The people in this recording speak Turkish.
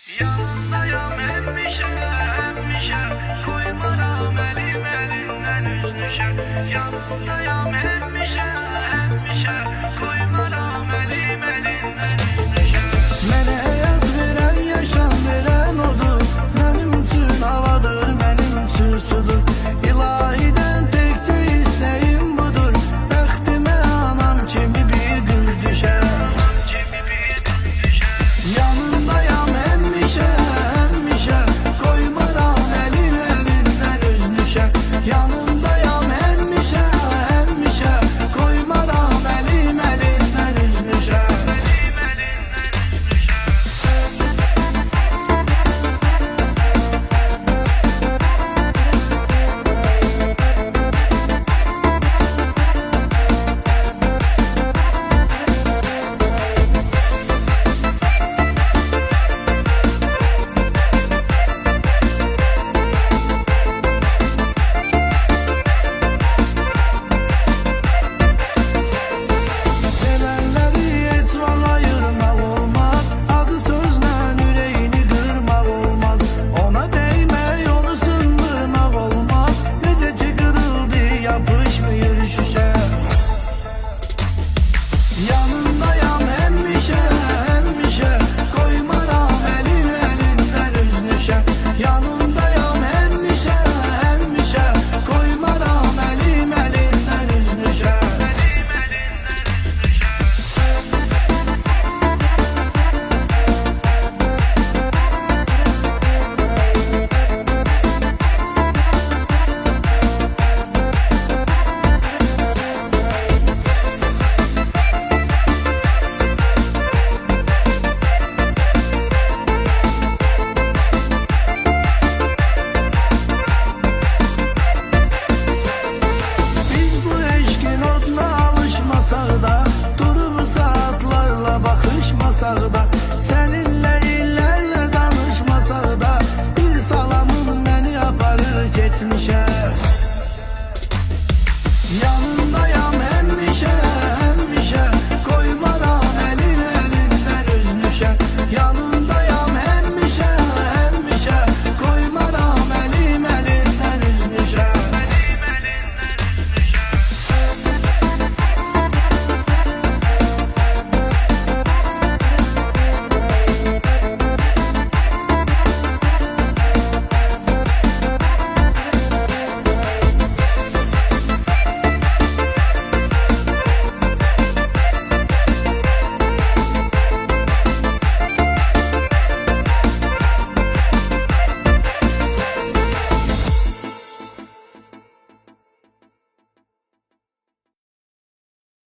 Yanındayım hemmişe hemmişe, koymaram elim elinden üzmüşe. Yanındayım hemmişe hemmişe, koymaram elim elinden üzmüşe. Mene hayat veren, yaşam veren odur. Benim için havadır, benim için sudur. İlahiden tekse isteğim budur. Bəxtimə anam kimi bir kız düşer. Yanındayam hemmişe hemmişe, koymaram elim elinden üzmüşe. Yanındayam hemmişe hemmişe, koymaram elim elinden üzmüşe. Sevenleri etrafına ayırmak olmaz. Adı sözle yüreğini kırmak olmaz. Ona değme, onu sındırmak olmaz. Necece kırıldı, yapışmıyor şişe. Yanındayam hemmişe hemmişe, koymaram elim elinden üzmüşe. Yanındayam hemmişe hemmişe, koymaram elim elinden üzmüşe. Biz bu eşkin oduna alışmasak da, durumu saatlarla bakışmasak da,